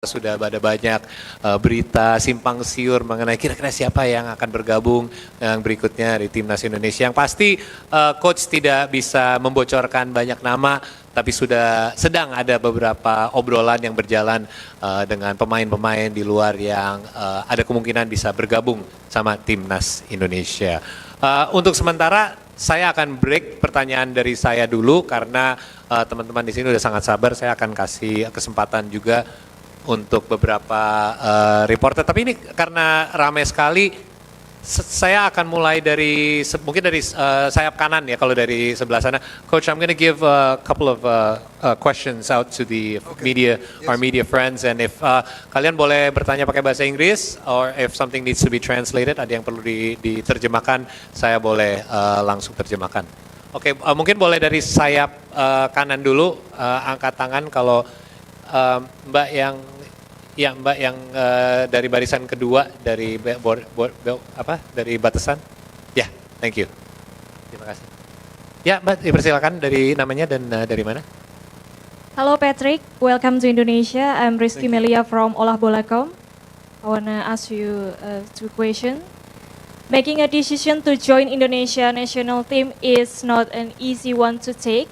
sudah ada banyak berita simpang siur mengenai kira-kira siapa yang akan bergabung yang berikutnya di Timnas Indonesia. Yang pasti Coach tidak bisa membocorkan banyak nama, tapi sudah sedang ada beberapa obrolan yang berjalan dengan pemain-pemain di luar yang ada kemungkinan bisa bergabung sama Timnas Indonesia. Untuk sementara saya akan break pertanyaan dari saya dulu karena teman-teman di sini udah sangat sabar. Saya akan kasih kesempatan juga untuk beberapa reporter. Tapi ini karena ramai sekali, saya akan mulai dari mungkin dari sayap kanan ya kalau dari sebelah sana. Coach, I'm going to give a couple of questions out to the media, our media friends, and if kalian boleh bertanya pakai bahasa Inggris, or if something needs to be translated, ada yang perlu diterjemahkan, saya boleh langsung terjemahkan. Oke, mungkin boleh dari sayap kanan dulu, angkat tangan kalau Mbak yang dari barisan kedua dari dari batasan. Ya, thank you. Terima kasih. Ya, Mbak, dipersilakan dari namanya dan dari mana? Hello Patrick, welcome to Indonesia. I'm Rizky Melia from olahbola.com. I wanna ask you two questions. Making a decision to join Indonesia national team is not an easy one to take.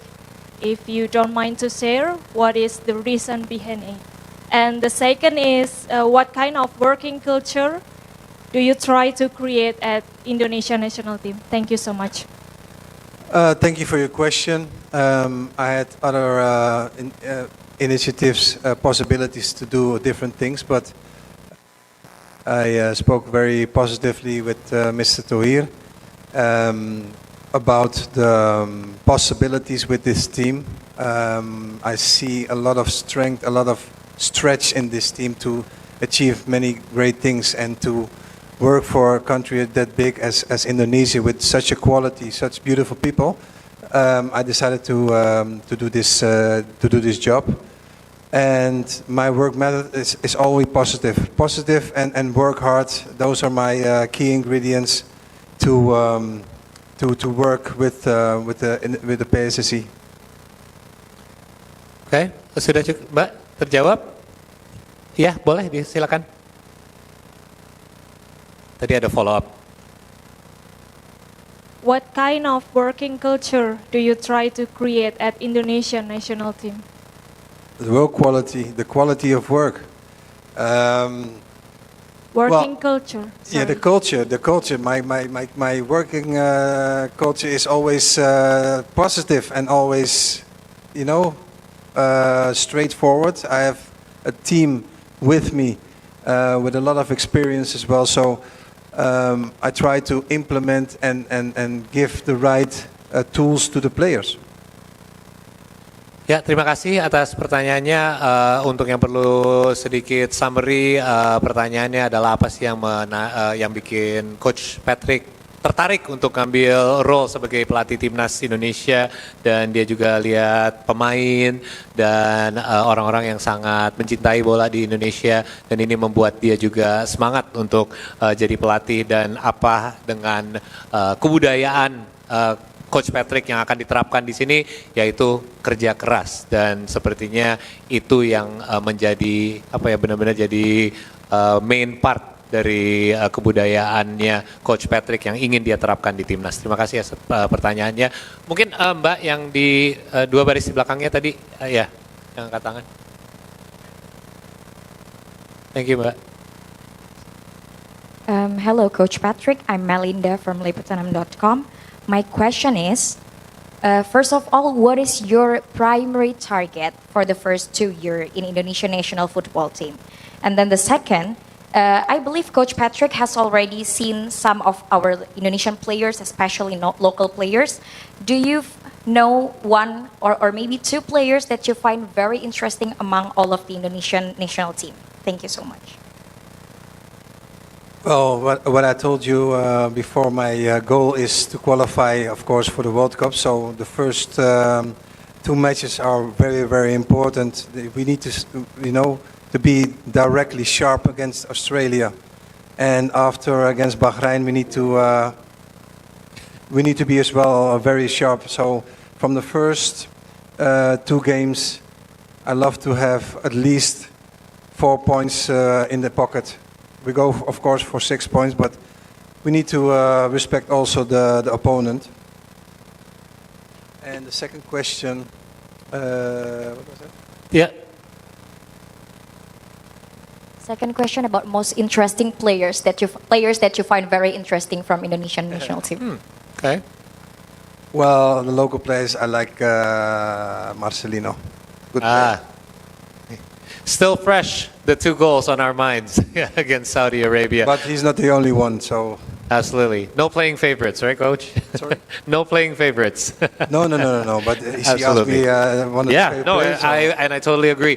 If you don't mind to share, what is the reason behind it? And the second is, what kind of working culture do you try to create at Indonesia national team? Thank you so much. Thank you for your question. I had other initiatives, possibilities to do different things, but I spoke very positively with Mr. Tohir about the possibilities with this team. I see a lot of strength, a lot of stretch in this team to achieve many great things and to work for a country that big as Indonesia with such a quality, such beautiful people. I decided to do this job, and my work method is always positive and work hard. Those are my key ingredients to work with the PSSI. Oke, sudah cukup, Mbak, terjawab? Ya, boleh, silakan. Tadi ada follow up. What kind of working culture do you try to create at Indonesian national team? The work quality, the quality of work. Working culture. Yeah, the culture. My working culture is always positive and always, straightforward. I have a team with me with a lot of experience as well. So I try to implement and give the right tools to the players. Ya, terima kasih atas pertanyaannya. Untuk yang perlu sedikit summary, pertanyaannya adalah apa sih yang bikin Coach Patrick tertarik untuk ngambil role sebagai pelatih Timnas Indonesia, dan dia juga lihat pemain dan orang-orang yang sangat mencintai bola di Indonesia, dan ini membuat dia juga semangat untuk jadi pelatih, dan apa dengan kebudayaan Coach Patrick yang akan diterapkan di sini, yaitu kerja keras, dan sepertinya itu yang menjadi benar-benar jadi main part dari kebudayaannya Coach Patrick yang ingin dia terapkan di Timnas. Terima kasih atas pertanyaannya. Mungkin Mbak yang di dua baris di belakangnya tadi, ya, yang angkat tangan. Thank you, Mbak. Hello, Coach Patrick. I'm Melinda from Liputanam.com. My question is, first of all, what is your primary target for the first 2 years in Indonesian national football team? And then the second, I believe Coach Patrick has already seen some of our Indonesian players, especially local players. Do you know one or maybe two players that you find very interesting among all of the Indonesian national team? Thank you so much. Well, what I told you before, my goal is to qualify, of course, for the World Cup. So the first 2 matches are very, very important. We need to, to be directly sharp against Australia, and after against Bahrain, we need to be as well very sharp. So from the first 2 games, I love to have at least 4 points in the pocket. We go, of course, for 6 points, but we need to respect also the opponent. And the second question, what was that? Ya, Second question about most interesting players that you find very interesting from Indonesian national team. oke. Well, the local players, I like Marcelino. Good player. Still fresh, the 2 goals on our minds against Saudi Arabia. But he's not the only one, so Absolutely. No playing favorites, right, Coach? Sorry? No playing favorites. no. But he asked Absolutely. me one of Yeah, the no, players. so- I totally agree.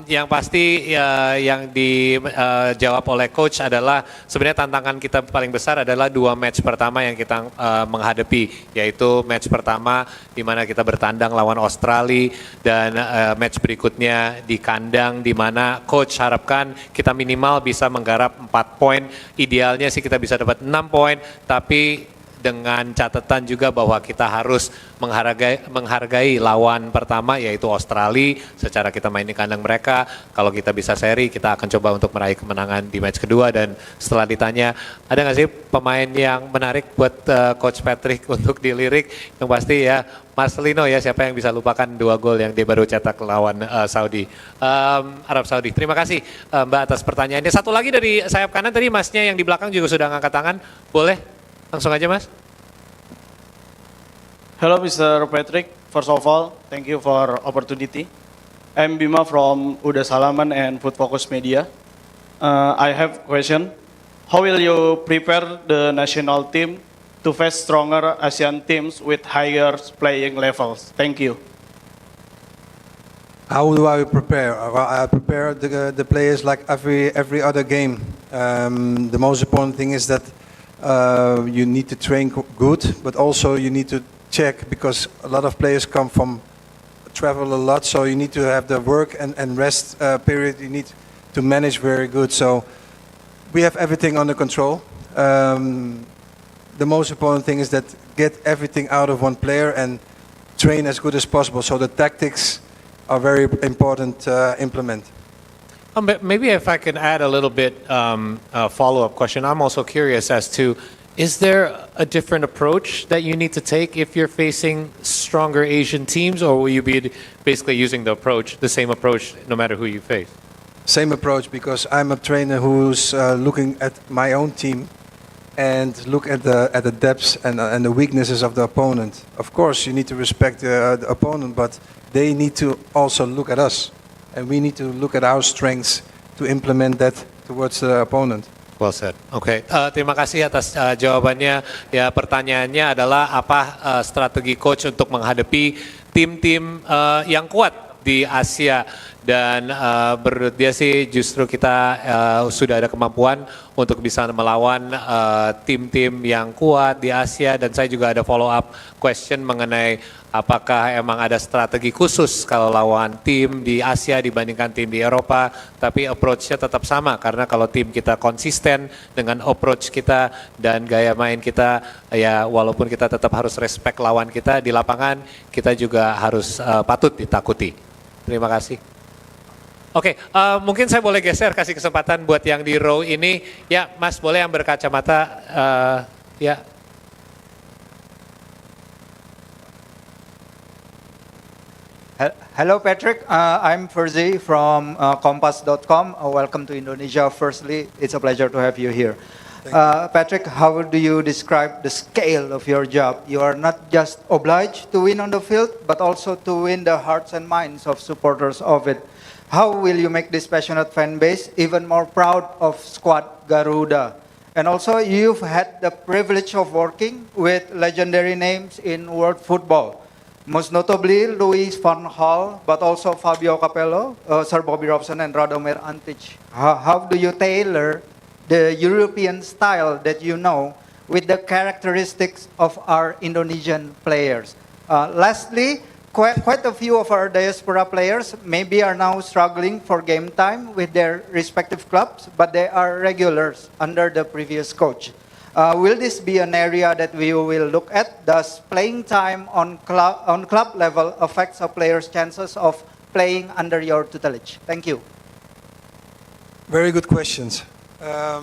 Yang pasti yang dijawab oleh coach adalah sebenarnya tantangan kita paling besar adalah 2 match pertama yang kita menghadapi, yaitu match pertama di mana kita bertandang lawan Australia dan match berikutnya di kandang di mana coach harapkan kita minimal bisa menggarap 4 poin. Idealnya sih kita bisa dapat 6 poin, tapi dengan catatan juga bahwa kita harus menghargai lawan pertama yaitu Australia. Secara kita main di kandang mereka, kalau kita bisa seri kita akan coba untuk meraih kemenangan di match kedua. Dan setelah ditanya ada nggak sih pemain yang menarik buat Coach Patrick untuk dilirik, yang pasti ya Marcelino ya, siapa yang bisa lupakan 2 gol yang dia baru cetak lawan Arab Saudi. Terima kasih Mbak atas pertanyaannya. Satu lagi dari sayap kanan tadi, masnya yang di belakang juga sudah ngangkat tangan, boleh? Langsung aja Mas. Hello, Mr. Patrick. First of all, thank you for opportunity. I'm Bima from Uda Salaman and Food Focus Media. I have question. How will you prepare the national team to face stronger Asian teams with higher playing levels? Thank you. How do I prepare? I prepare the players like every other game. The most important thing is that you need to train good, but also you need to check because a lot of players travel a lot, so you need to have the work and rest period. You need to manage very good. So we have everything under control. The most important thing is that get everything out of one player and train as good as possible. So the tactics are very important to implement. Maybe if I can add a little bit a follow-up question. I'm also curious as to, is there a different approach that you need to take if you're facing stronger Asian teams, or will you be basically using the same approach no matter who you face? Same approach, because I'm a trainer who's looking at my own team and look at the depths and the weaknesses of the opponent. Of course, you need to respect the opponent, but they need to also look at us. And we need to look at our strengths to implement that towards the opponent. Well said. Oke, terima kasih atas jawabannya. Ya, pertanyaannya adalah apa strategi coach untuk menghadapi tim-tim yang kuat di Asia. Dan menurut dia sih justru kita sudah ada kemampuan untuk bisa melawan tim-tim yang kuat di Asia. Dan saya juga ada follow up question mengenai apakah emang ada strategi khusus kalau lawan tim di Asia dibandingkan tim di Eropa. Tapi approach-nya tetap sama, karena kalau tim kita konsisten dengan approach kita dan gaya main kita, ya walaupun kita tetap harus respect lawan kita di lapangan, kita juga harus patut ditakuti. Terima kasih. Oke, mungkin saya boleh geser, kasih kesempatan buat yang di row ini. Ya, Mas, boleh yang berkacamata. Ya. Hello, Patrick. I'm Ferzi from Kompas.com. Welcome to Indonesia. Firstly, it's a pleasure to have you here. Patrick, how do you describe the scale of your job? You are not just obliged to win on the field, but also to win the hearts and minds of supporters of it. How will you make this passionate fan base even more proud of squad Garuda? And also, you've had the privilege of working with legendary names in world football. Most notably, Louis van Gaal, but also Fabio Capello, Sir Bobby Robson, and Radomir Antic. How do you tailor the European style that you know with the characteristics of our Indonesian players? Lastly, quite a few of our diaspora players maybe are now struggling for game time with their respective clubs, but they are regulars under the previous coach. Will this be an area that we will look at? Does playing time on club level affects a player's chances of playing under your tutelage? Thank you. Very good questions. I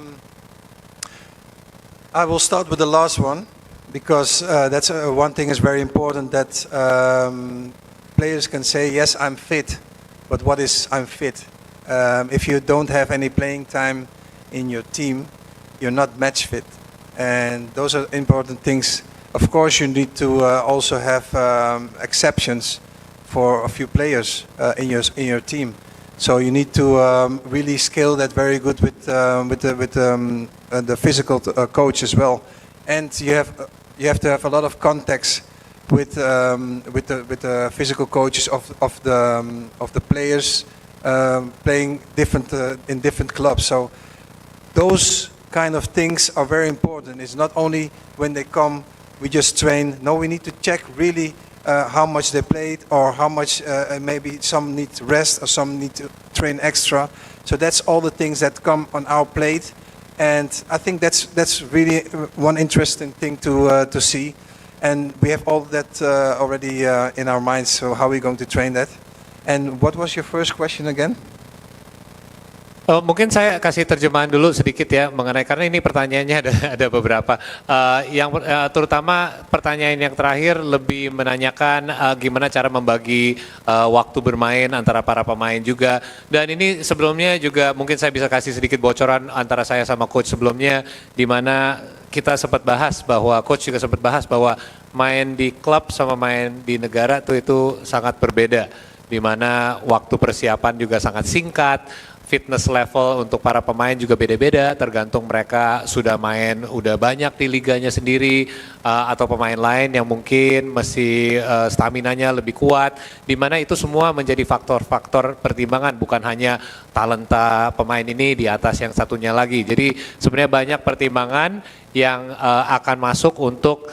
will start with the last one because that's one thing is very important that players can say, yes, I'm fit, but what is I'm fit? If you don't have any playing time in your team, you're not match fit. And those are important things. Of course, you need to also have exceptions for a few players in your team. So you need to really scale that very good with the physical coach as well, and you have to have a lot of contacts with the physical coaches of the players playing different in different clubs. So those kind of things are very important. It's not only when they come we just train. No, we need to check really how much they played or how much maybe some need rest or some need to train extra. So that's all the things that come on our plate, and I think that's really one interesting thing to see, and we have all that already in our minds. So how are we going to train that? And what was your first question again? Mungkin saya kasih terjemahan dulu sedikit ya mengenai karena ini pertanyaannya ada beberapa. Terutama pertanyaan yang terakhir lebih menanyakan gimana cara membagi waktu bermain antara para pemain juga. Dan ini sebelumnya juga mungkin saya bisa kasih sedikit bocoran antara saya sama coach sebelumnya, di mana kita sempat bahas bahwa coach juga sempat bahas bahwa main di klub sama main di negara itu sangat berbeda, di mana waktu persiapan juga sangat singkat. Fitness level untuk para pemain juga beda-beda, tergantung mereka sudah main udah banyak di liganya sendiri atau pemain lain yang mungkin masih staminanya lebih kuat, di mana itu semua menjadi faktor-faktor pertimbangan, bukan hanya talenta pemain ini di atas yang satunya lagi. Jadi sebenarnya banyak pertimbangan yang akan masuk untuk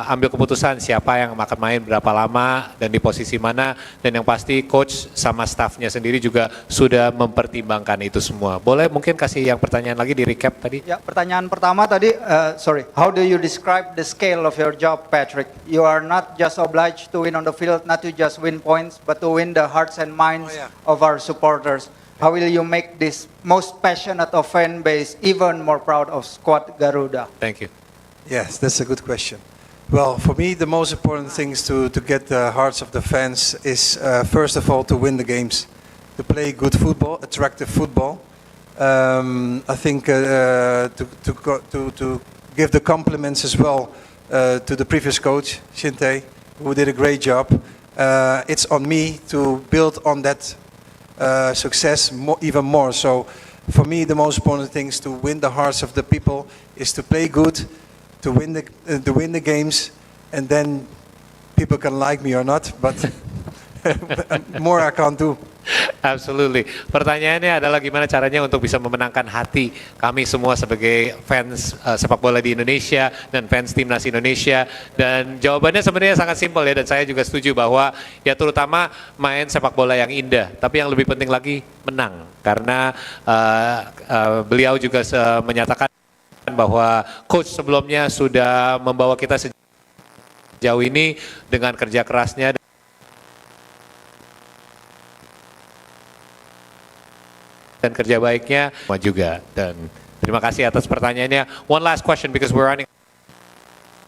ambil keputusan siapa yang akan main berapa lama dan di posisi mana, dan yang pasti coach sama staffnya sendiri juga sudah mempertimbangkan itu semua. Boleh mungkin kasih yang pertanyaan lagi di recap tadi? Ya, pertanyaan pertama tadi, sorry, how do you describe the scale of your job, Patrick? You are not just obliged to win on the field, not to just win points, but to win the hearts and minds of our supporters. How will you make this most passionate of fan base even more proud of Squad Garuda? Thank you. Yes, that's a good question. Well, for me, the most important thing is to get the hearts of the fans is first of all to win the games, to play good football, attractive football. I think to give the compliments as well to the previous coach, Shinte, who did a great job. It's on me to build on that success even more. So for me, the most important thing is to win the hearts of the people, is to play good, to win the games, and then people can like me or not, but more I can't do. Absolutely. Pertanyaannya adalah gimana caranya untuk bisa memenangkan hati kami semua sebagai fans sepak bola di Indonesia dan fans timnas Indonesia. Dan jawabannya sebenarnya sangat simpel ya, dan saya juga setuju bahwa ya terutama main sepak bola yang indah. Tapi yang lebih penting lagi menang, karena beliau juga menyatakan bahwa coach sebelumnya sudah membawa kita sejauh ini dengan kerja kerasnya dan kerja baiknya juga. Dan terima kasih atas pertanyaannya. One last question because we're running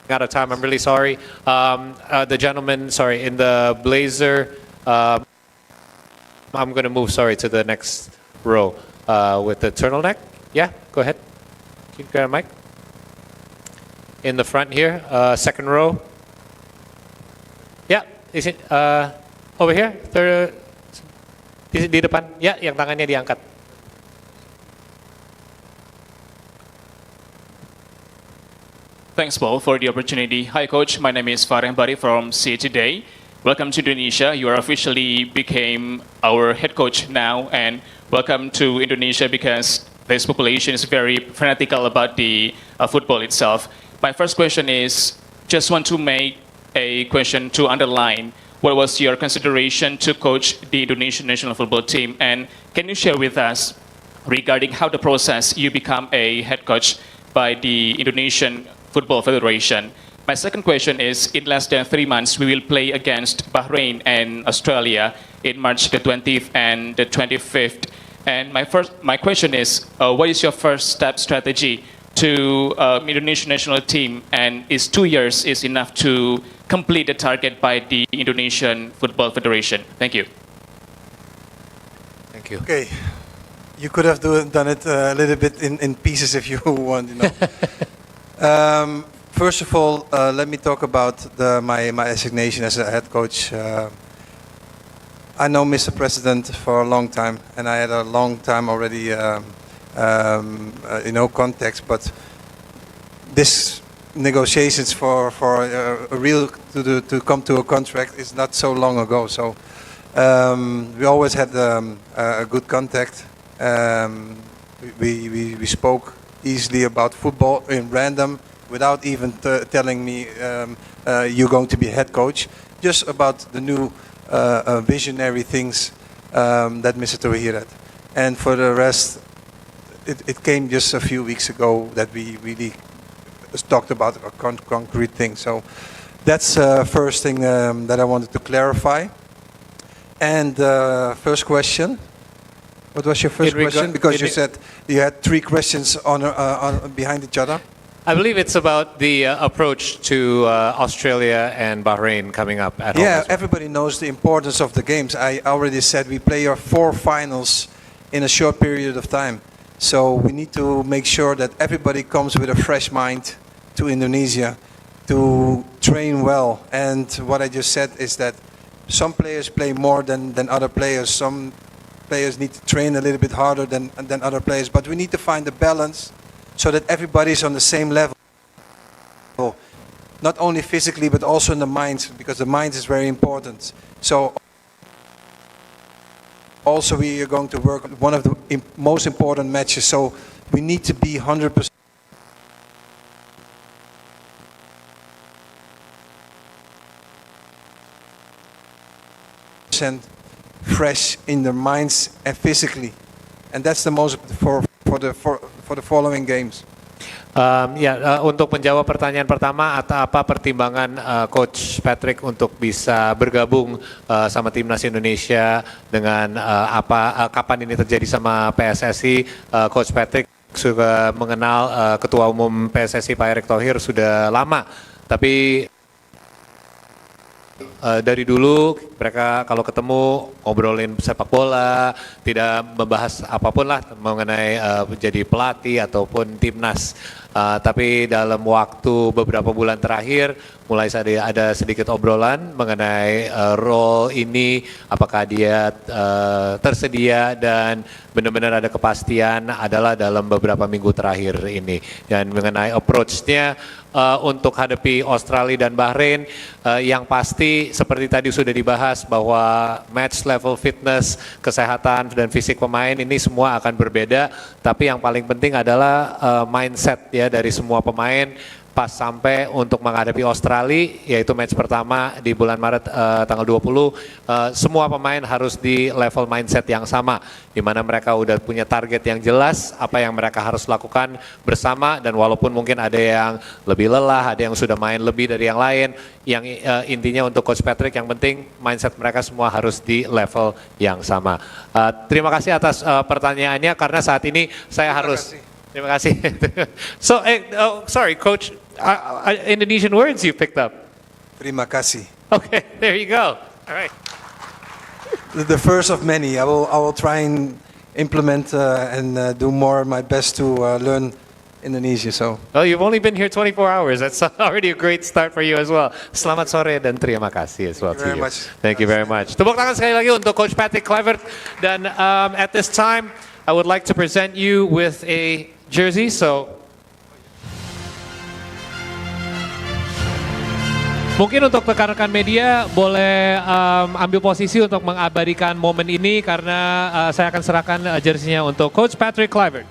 out of time. I'm really sorry. The gentleman, sorry, in the blazer. I'm going to move, sorry, to the next row with the turtleneck. Yeah, go ahead. Can you grab a mic? In the front here, second row. Yeah, is it over here? Third, di depan. Ya, yang tangannya diangkat. Thanks, Paul, for the opportunity. Hi, Coach. My name is Farhan Bari from See Today. Welcome to Indonesia. You are officially became our head coach now, and welcome to Indonesia because this population is very fanatical about the football itself. My first question is, just want to make a question to underline what was your consideration to coach the Indonesian national football team, and can you share with us regarding how the process you become a head coach by the Indonesian Football Federation? My second question is, in less than 3 months, we will play against Bahrain and Australia in March the 20th and the 25th. And my question is, what is your first step strategy to Indonesian national team? And is 2 years is enough to complete the target by the Indonesian Football Federation? Thank you. Thank you. Okay, you could have done it a little bit in pieces if you want, you know. First of all, let me talk about my assignation as a head coach. I know Mr. President for a long time, and I had a long time already, you know, contacts. But this negotiations for a real to come to a contract is not so long ago. So we always had a good contact. We spoke easily about football in random without even telling me you're going to be head coach. Just about the new visionary things that Mr. Thohir had. And for the rest, it came just a few weeks ago that we really talked about a concrete thing. So that's first thing that I wanted to clarify. And first question. What was your first question? Because you said you had 3 questions on behind each other. I believe it's about the approach to Australia and Bahrain coming up at home. Yeah, as well. everybody knows the importance of the games. I already said we play our 4 finals in a short period of time. So we need to make sure that everybody comes with a fresh mind to Indonesia to train well. And what I just said is that some players play more than other players. Some players need to train a little bit harder than other players. But we need to find a balance so that everybody's on the same level. Not only physically, but also in the mind, because the mind is very important. So also we are going to work on one of the most important matches. So we need to be 100% fresh in their minds and physically. And that's the most for the following games. Untuk menjawab pertanyaan pertama, apa pertimbangan Coach Patrick untuk bisa bergabung sama timnas Indonesia dengan kapan ini terjadi sama PSSI? Coach Patrick sudah mengenal Ketua Umum PSSI Pak Erick Thohir sudah lama, tapi dari dulu mereka kalau ketemu ngobrolin sepak bola, tidak membahas apapun lah mengenai menjadi pelatih ataupun timnas. Tapi dalam waktu beberapa bulan terakhir mulai ada sedikit obrolan mengenai role ini, apakah dia tersedia, dan benar-benar ada kepastian adalah dalam beberapa minggu terakhir ini. Dan mengenai approach-nya untuk hadapi Australia dan Bahrain, yang pasti seperti tadi sudah dibahas bahwa match level fitness, kesehatan dan fisik pemain ini semua akan berbeda, tapi yang paling penting adalah mindset ya dari semua pemain pas sampai untuk menghadapi Australia, yaitu match pertama di bulan Maret tanggal 20, semua pemain harus di level mindset yang sama, di mana mereka udah punya target yang jelas, apa yang mereka harus lakukan bersama, dan walaupun mungkin ada yang lebih lelah, ada yang sudah main lebih dari yang lain, yang intinya untuk Coach Patrick yang penting mindset mereka semua harus di level yang sama. Terima kasih atas pertanyaannya, karena saat ini saya harus... Terima kasih. So, sorry, Coach. Indonesian words you picked up. Terima kasih. Okay, there you go. All right. The first of many. I will try and implement and do my best to learn Indonesia. So. Well, you've only been here 24 hours. That's already a great start for you as well. Selamat sore dan terima kasih as well to you. Thank you very much. Tepuk tangan sekali lagi untuk Coach Patrick Kluivert. Dan at this time, I would like to present you with a jersey. So, mungkin untuk rekan-rekan media boleh ambil posisi untuk mengabadikan momen ini, karena saya akan serahkan jersey-nya untuk Coach Patrick Kluivert.